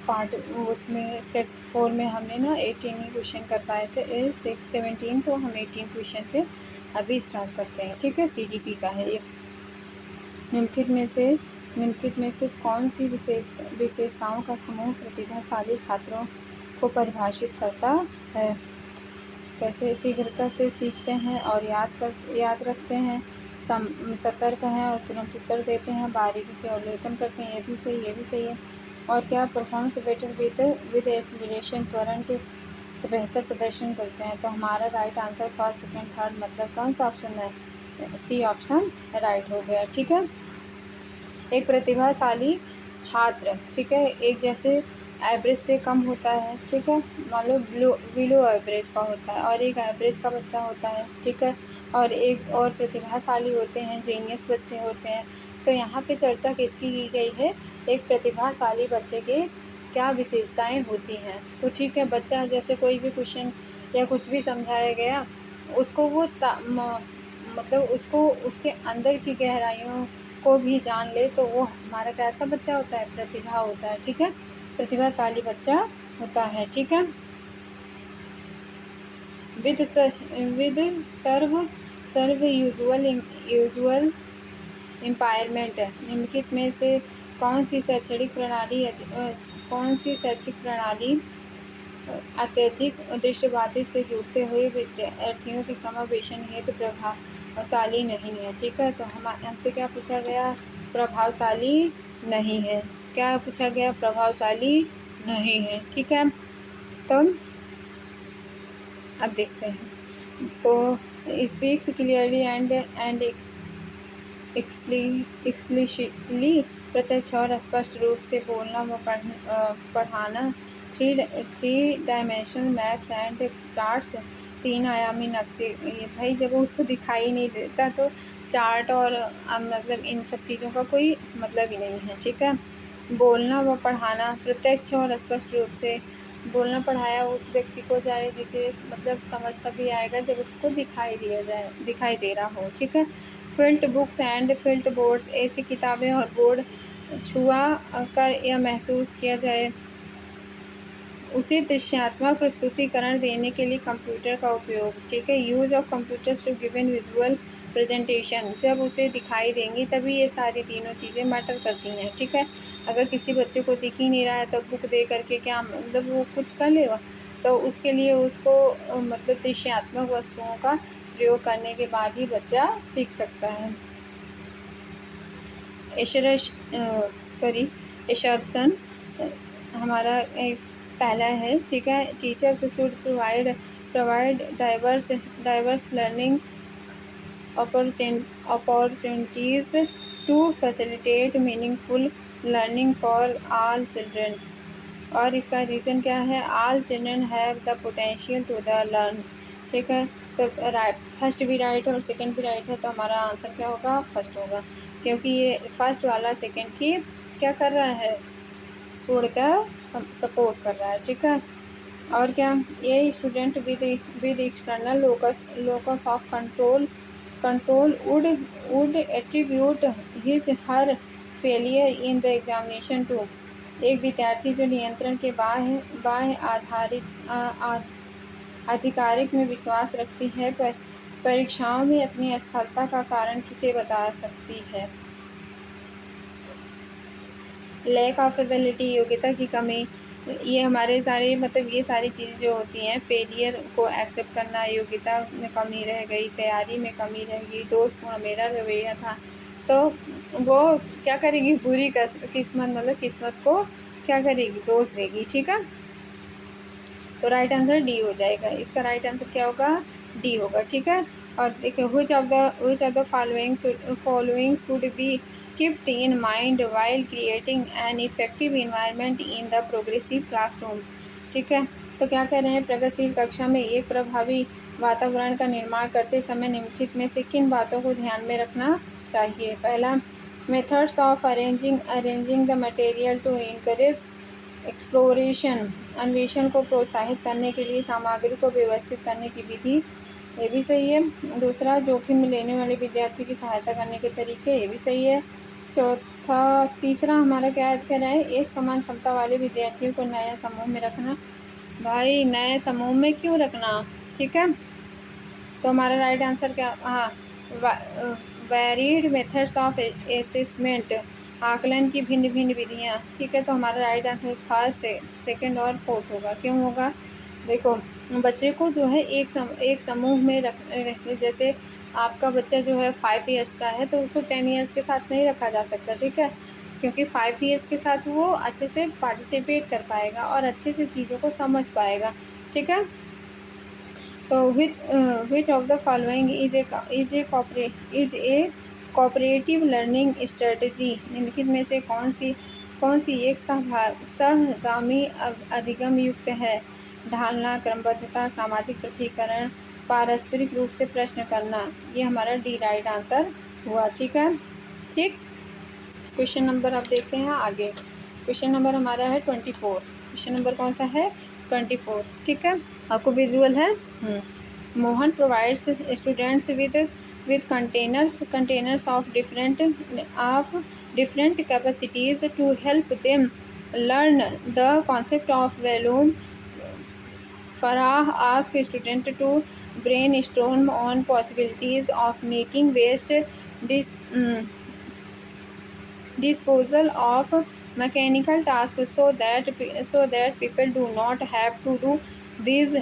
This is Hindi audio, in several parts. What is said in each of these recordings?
पार्ट उसमें सेट 4 में हमने ना 18 ही क्वेश्चन कर पाए थे, 17, तो हम 18 क्वेश्चन से अभी स्टार्ट करते हैं। ठीक है, CGP का है ये। निम्नलिखित में से कौन सी विशेषताओं का समूह प्रतिभाशाली छात्रों को परिभाषित करता है? कैसे? शीघ्रता से सीखते हैं और याद रखते हैं, सतर्क हैं और तुरंत उत्तर देते हैं, बारीकी से अवलोकन करते हैं, ये भी सही है। और क्या? परफॉर्म्स बेटर विद एक्सीलरेशन, त्वरण के बेहतर प्रदर्शन करते हैं। तो हमारा right answer first, second, third मतलब कौन सा ऑप्शन है? C ऑप्शन राइट हो गया। ठीक है, एक प्रतिभाशाली छात्र, ठीक है, एक जैसे एवरेज से कम होता है, ठीक है, मान लो बिलो एवरेज का होता है, और एक एवरेज का बच्चा होता है, ठीक है, और एक और प्रतिभाशाली होते हैं, जीनियस बच्चे होते हैं। तो यहाँ पे चर्चा किसकी की गई है? एक प्रतिभाशाली बच्चे के क्या विशेषताएं होती हैं। तो ठीक है, बच्चा जैसे कोई भी क्वेश्चन या कुछ भी समझाया गया, उसको वो मतलब उसको उसके अंदर की गहराइयों को भी जान ले, तो वो हमारा कैसा बच्चा होता है? प्रतिभा होता है। ठीक है, प्रतिभाशाली बच्चा होता है। ठीक है, विद सर्व यूजुअल एम्पायरमेंट, निम्नलिखित में से कौन सी शैक्षिक प्रणाली अत्यधिक दृश्यवादी से जूझते हुए विद्यार्थियों के समावेशन हेतु प्रभावशाली नहीं है। ठीक है, तो हमसे क्या पूछा गया? प्रभावशाली नहीं है। क्या पूछा गया? प्रभावशाली नहीं है। ठीक है, तो अब देखते हैं। तो स्पीक्स क्लियरली एंड एक्सप्लिसिटली, प्रत्यक्ष और स्पष्ट रूप से बोलना व पढ़ाना। Three dimensional maps and charts, 3 आयामी नक्शे। भाई जब उसको दिखाई नहीं देता तो चार्ट और मतलब इन सब चीज़ों का कोई मतलब ही नहीं है। ठीक है, बोलना व पढ़ाना, प्रत्यक्ष और स्पष्ट रूप से बोलना पढ़ाया उस व्यक्ति को जाए जिसे मतलब समझ तभी आएगा जब उसको दिखाई दे रहा हो। ठीक है, फिल्ट बुक्स एंड फिल्ट बोर्ड्स, ऐसी किताबें और बोर्ड छुआ कर या महसूस किया जाए। उसे दृश्यात्मक प्रस्तुतिकरण देने के लिए कंप्यूटर का उपयोग। ठीक है, use of computers to given visual presentation, जब उसे दिखाई देंगी तभी ये सारी तीनों चीज़ें मैटर करती हैं। ठीक है, अगर किसी बच्चे को दिख ही नहीं रहा है तो बुक दे करके क्या मतलब वो कुछ कर लेगा? तो उसके लिए उसको मतलब दृश्यात्मक वस्तुओं का प्रयोग करने के बाद ही बच्चा सीख सकता है। एशर्सन हमारा एक पहला है। ठीक है, teachers should provide diverse learning opportunities to facilitate meaningful learning for all children। और इसका रीज़न क्या है? all children have the potential to the learn। ठीक है, तो फर्स्ट भी राइट और सेकंड भी राइट है, तो हमारा आंसर क्या होगा? फर्स्ट होगा, क्योंकि ये फर्स्ट वाला सेकंड की क्या कर रहा है? तोड़कर सपोर्ट कर रहा है। ठीक है, और क्या? ये student with external locus of control would attribute his her failure in the examination to, एक विद्यार्थी जो नियंत्रण के बाह्य आधिकारिक में विश्वास रखती है, पर परीक्षाओं में अपनी असफलता का कारण किसे बता सकती है? लैक ऑफ एबिलिटी, योग्यता की कमी। ये हमारे सारे मतलब ये सारी चीज़ें जो होती हैं, फेलियर को एक्सेप्ट करना, योग्यता में कमी रह गई, तैयारी में कमी रह गई, दोस्तपूर्ण मेरा रवैया था, तो वो क्या करेगी? बुरी किस्मत मतलब किस्मत को क्या करेगी? दोष देगी। ठीक है, तो राइट आंसर डी हो जाएगा। इसका राइट आंसर क्या होगा? डी होगा। ठीक है, और देखिए which of the following should be kept in mind while creating an effective environment in the progressive classroom। ठीक है, तो क्या कह रहे हैं? प्रगतिशील कक्षा में एक प्रभावी वातावरण का निर्माण करते समय निम्नलिखित में से किन बातों को ध्यान में रखना चाहिए? पहला, methods of arranging the material to encourage exploration, अन्वेषण को प्रोत्साहित करने के लिए सामग्री को व्यवस्थित करने की विधि, ये भी सही है। दूसरा, जोखिम लेने वाले विद्यार्थी की सहायता करने के तरीके, ये भी सही है। तीसरा हमारा क्या याद कर रहा है, एक समान क्षमता वाले विद्यार्थियों को नए समूह में रखना। भाई नए समूह में क्यों रखना, ठीक है। तो हमारा राइट आंसर क्या, हाँ, वेरीड मेथड्स ऑफ असेसमेंट, आकलन की भिन्न भिन्न विधियाँ, ठीक है। तो हमारा राइट आंसर फर्स्ट, सेकंड और फोर्थ होगा। क्यों होगा, देखो बच्चे को जो है एक समूह में रखने, जैसे आपका बच्चा जो है 5 ईयर्स का है तो उसको 10 ईयर्स के साथ नहीं रखा जा सकता, ठीक है, क्योंकि 5 ईयर्स के साथ वो अच्छे से पार्टिसिपेट कर पाएगा और अच्छे से चीज़ों को समझ पाएगा, ठीक है। तो which of the following is a cooperative learning strategy, निम्नलिखित में से कौन सी एक सहगामी अधिगम युक्त है। ढालना, क्रमबद्धता, सामाजिक पृथक्करण, पारस्परिक रूप से प्रश्न करना। ये हमारा डी राइट आंसर हुआ, ठीक है। ठीक, क्वेश्चन नंबर अब देखते हैं आगे। क्वेश्चन नंबर हमारा है 24। क्वेश्चन नंबर कौन सा है, 24, ठीक है। आपको विजुअल है। Mohan provides students with containers of different capacities to help them learn the concept of volume. Farah asked students to brainstorm on possibilities of making waste disposal of mechanical tasks so that people do not have to do these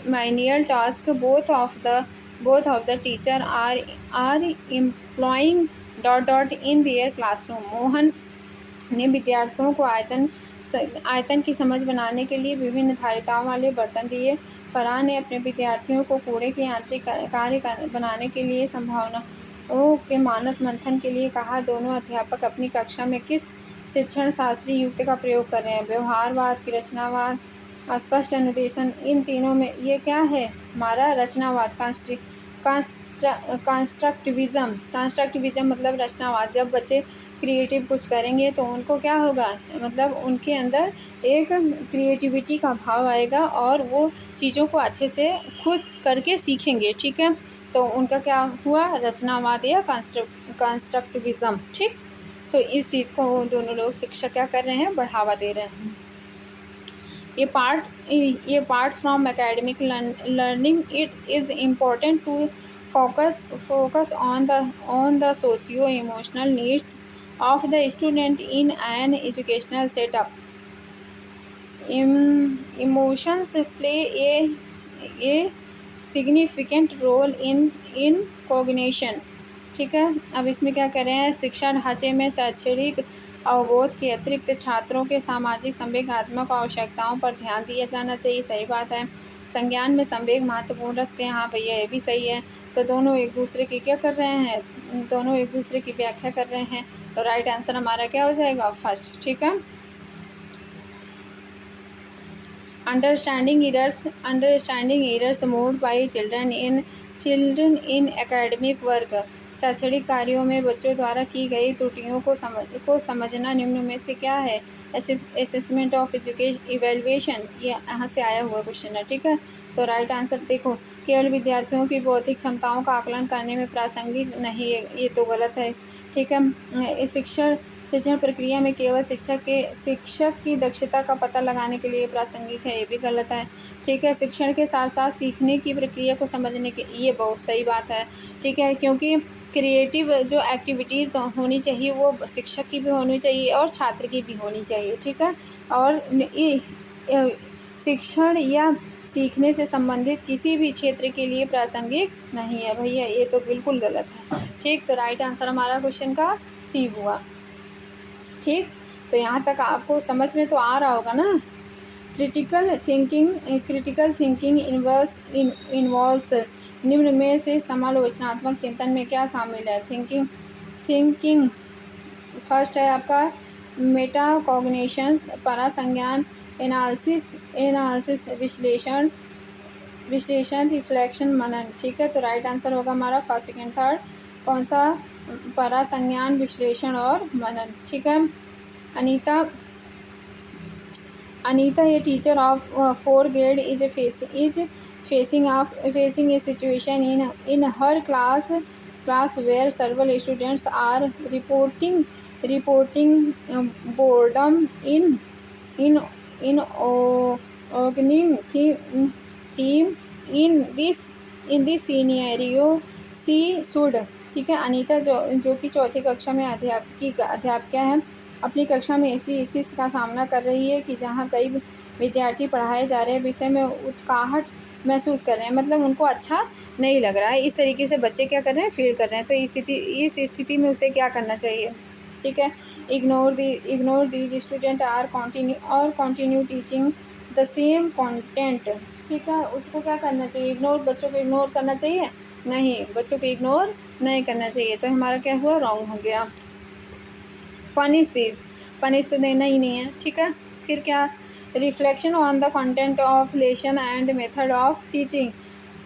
menial tasks. Both of the teacher are employing in their classroom. Mohan ने विद्यार्थियों को आयतन की समझ बनाने के लिए विभिन्न धारिताओं वाले बर्तन दिए। फराह ने अपने विद्यार्थियों को कूड़े के यांत्रिक कार्य बनाने के लिए संभावनाओं के मानस मंथन के लिए कहा। दोनों अध्यापक अपनी कक्षा में किस शिक्षण शास्त्रीय युक्ति का प्रयोग कर रहे हैं, व्यवहारवाद की रचनावाद, स्पष्ट अनुदेशन, इन तीनों में ये क्या है हमारा रचनावाद, कंस्ट्रक्टिविज्म मतलब रचनावाद। जब बच्चे क्रिएटिव कुछ करेंगे तो उनको क्या होगा, मतलब उनके अंदर एक क्रिएटिविटी का भाव आएगा और वो चीज़ों को अच्छे से खुद करके सीखेंगे, ठीक है। तो उनका क्या हुआ, रचनावाद या कंस्ट्रक्टिविज्म, ठीक। तो इस चीज़ को दोनों लोग शिक्षक क्या कर रहे हैं, बढ़ावा दे रहे हैं। ये part from academic learning, it is important to focus on the socio-emotional needs of the student in an educational setup. Emotions play a significant role in cognition, ठीक है। अब इसमें क्या कर रहे हैं, शिक्षा ढांचे में शैक्षणिक अवबोध के अतिरिक्त छात्रों के सामाजिक संवेगात्मक आवश्यकताओं पर ध्यान दिया जाना चाहिए। सही बात है, संज्ञान में संवेग महत्वपूर्ण रखते हैं, हाँ भैया ये भी सही है। तो दोनों एक दूसरे की क्या कर रहे हैं, दोनों एक दूसरे की व्याख्या कर रहे हैं। तो राइट आंसर हमारा क्या हो जाएगा, फर्स्ट, ठीक है। Understanding errors mood by children in academic work, शैक्षणिक कार्यों में बच्चों द्वारा की गई त्रुटियों को समझना निम्न में से क्या है। असेसमेंट ऑफ एजुकेशन इवेल्युएशन, ये यहाँ से आया हुआ क्वेश्चन है, ठीक है। तो राइट आंसर देखो, केवल विद्यार्थियों की बौद्धिक क्षमताओं का आकलन करने में प्रासंगिक नहीं है, ये तो गलत है, ठीक है। शिक्षण प्रक्रिया में केवल शिक्षक की दक्षता का पता लगाने के लिए प्रासंगिक है, ये भी गलत है, ठीक है। शिक्षण के साथ साथ सीखने की प्रक्रिया को समझने के, ये बहुत सही बात है, ठीक है, क्योंकि क्रिएटिव जो एक्टिविटीज़ होनी चाहिए वो शिक्षक की भी होनी चाहिए और छात्र की भी होनी चाहिए, ठीक है। और शिक्षण या सीखने से संबंधित किसी भी क्षेत्र के लिए प्रासंगिक नहीं है भैया, ये तो बिल्कुल गलत है, ठीक। तो राइट आंसर हमारा क्वेश्चन का सी हुआ, ठीक। तो यहाँ तक आपको समझ में तो आ रहा होगा ना। क्रिटिकल थिंकिंग इन्वॉल्व्स, निम्न में से समालोचनात्मक चिंतन में क्या शामिल है। थिंकिंग फर्स्ट है आपका मेटाकॉग्निशन, परासंज्ञान, एनालिसिस विश्लेषण, रिफ्लेक्शन, मनन, ठीक है। तो राइट आंसर होगा हमारा फर्स्ट, सेकेंड, थर्ड, कौन सा, परासंज्ञान, विश्लेषण और मनन, ठीक है। Anita a teacher of 4th grade is facing a situation in her class class where several students are reporting boredom in organic theme in this scenario she should। ठीक है, अनीता जो कि चौथी कक्षा में अध्यापिका है, अपनी कक्षा में ऐसी स्थिति का सामना कर रही है कि जहाँ कई विद्यार्थी पढ़ाए जा रहे विषय में उत्साहट महसूस कर रहे हैं, मतलब उनको अच्छा नहीं लग रहा है। इस तरीके से बच्चे क्या कर रहे हैं, फील कर रहे हैं। तो इस स्थिति में उसे क्या करना चाहिए? ठीक है, ignore these student or continue teaching the same content. ठीक है, उसको क्या करना चाहिए? बच्चों को इग्नोर करना चाहिए? नहीं, बच्चों को इग्नोर नहीं करना चाहिए। तो हमारा क्या हुआ? रॉन्ग हो गया। पनिश तो देना ही नहीं है। ठीक है, फिर क्या? Reflection on the content of lesson and method of teaching.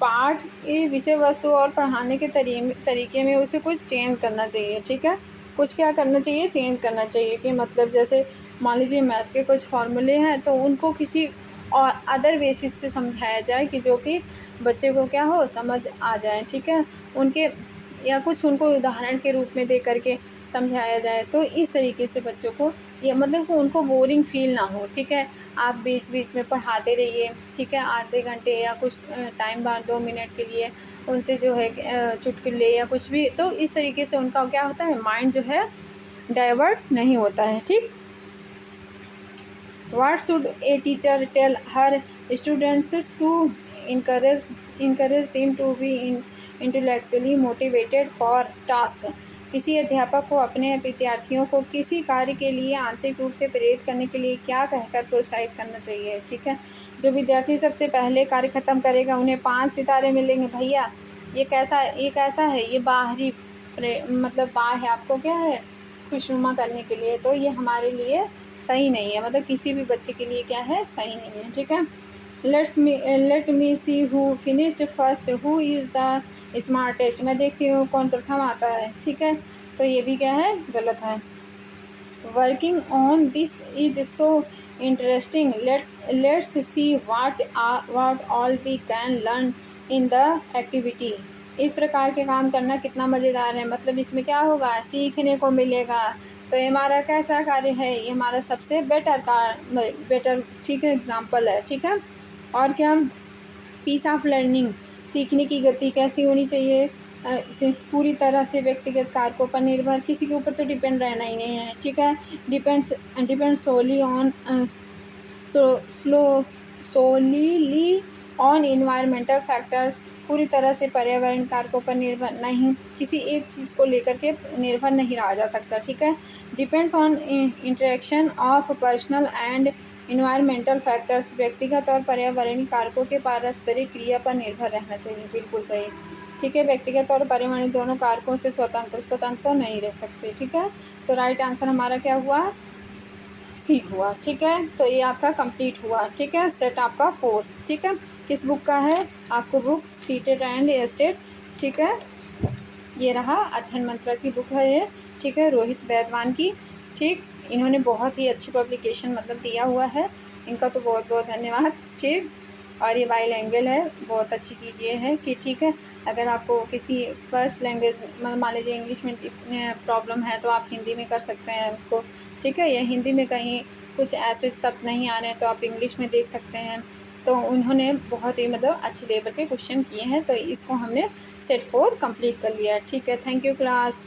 पाठ की विषय वस्तु और पढ़ाने के तरीके में उसे कुछ चेंज करना चाहिए। ठीक है, कुछ क्या करना चाहिए? चेंज करना चाहिए। कि मतलब जैसे मान लीजिए मैथ के कुछ फॉर्मूले हैं तो उनको किसी और अदर बेसिस से समझाया जाए कि जो कि बच्चे को क्या हो, समझ आ जाए। ठीक है, उनके या कुछ उनको उदाहरण के रूप में दे करके समझाया जाए। तो इस तरीके से बच्चों को ये मतलब उनको बोरिंग फील ना हो। ठीक है, आप बीच बीच में पढ़ाते रहिए। ठीक है, आधे घंटे या कुछ टाइम बाद 2 मिनट के लिए उनसे जो है चुटकुले या कुछ भी, तो इस तरीके से उनका क्या होता है, माइंड जो है डाइवर्ट नहीं होता है। ठीक, what should a teacher tell her students to encourage them to be intellectually motivated for task। किसी अध्यापक को अपने विद्यार्थियों को किसी कार्य के लिए आंतरिक रूप से प्रेरित करने के लिए क्या कहकर प्रोत्साहित करना चाहिए? ठीक है, जो विद्यार्थी सबसे पहले कार्य खत्म करेगा उन्हें 5 सितारे मिलेंगे। भैया ये कैसा है, ये बाहरी मतलब बाह्य आपको क्या है, खुशनुमा करने के लिए। तो ये हमारे लिए सही नहीं है, मतलब किसी भी बच्चे के लिए क्या है, सही नहीं है। ठीक है, let me see who finished first, who is the smartest। मैं देखती हूँ कौन प्रथम आता है। ठीक है, तो ये भी क्या है, गलत है। working on this is so interesting, let's see what all we can learn in the activity। इस प्रकार के काम करना कितना मज़ेदार है, मतलब इसमें क्या होगा, सीखने को मिलेगा। तो ये हमारा कैसा कार्य है, ये हमारा सबसे बेटर ठीक है एग्जाम्पल है। ठीक है, और क्या? पीस ऑफ लर्निंग, सीखने की गति कैसी होनी चाहिए? पूरी तरह से व्यक्तिगत कारकों पर निर्भर, किसी के ऊपर तो डिपेंड रहना ही नहीं है। ठीक है, depend solely on environmental factors, पूरी तरह से पर्यावरण कारकों पर निर्भर नहीं, किसी एक चीज़ को लेकर के निर्भर नहीं रहा जा सकता। ठीक है, depends on interaction of personal and environmental factors, व्यक्तिगत और पर्यावरणीय कारकों के पारस्परिक क्रिया पर निर्भर रहना चाहिए। बिल्कुल सही। ठीक है, व्यक्तिगत और पर्यावरणीय दोनों कारकों से स्वतंत्र नहीं रह सकते। ठीक है, तो राइट आंसर हमारा क्या हुआ? सी हुआ। ठीक है, तो ये आपका कंप्लीट हुआ। ठीक है, सेट आपका 4। ठीक है, किस बुक का है? आपको बुक सीटेट एंड एस्टेट। ठीक है, ये रहा अध्ययन मंत्रा की बुक है ये। ठीक है, रोहित वैद्वान की। ठीक, इन्होंने बहुत ही अच्छी पब्लिकेशन मतलब दिया हुआ है, इनका तो बहुत बहुत धन्यवाद। ठीक, और ये बाईलैंग्वेज है, बहुत अच्छी चीज़ ये है कि ठीक है, अगर आपको किसी फर्स्ट लैंग्वेज मान लीजिए इंग्लिश में प्रॉब्लम है तो आप हिंदी में कर सकते हैं उसको। ठीक है, या हिंदी में कहीं कुछ ऐसे शब्द नहीं आ रहे हैं तो आप इंग्लिश में देख सकते हैं। तो उन्होंने बहुत ही मतलब अच्छे लेवल के क्वेश्चन किए हैं, तो इसको हमने सेट 4 कंप्लीट कर लिया। ठीक है, थैंक यू क्लास।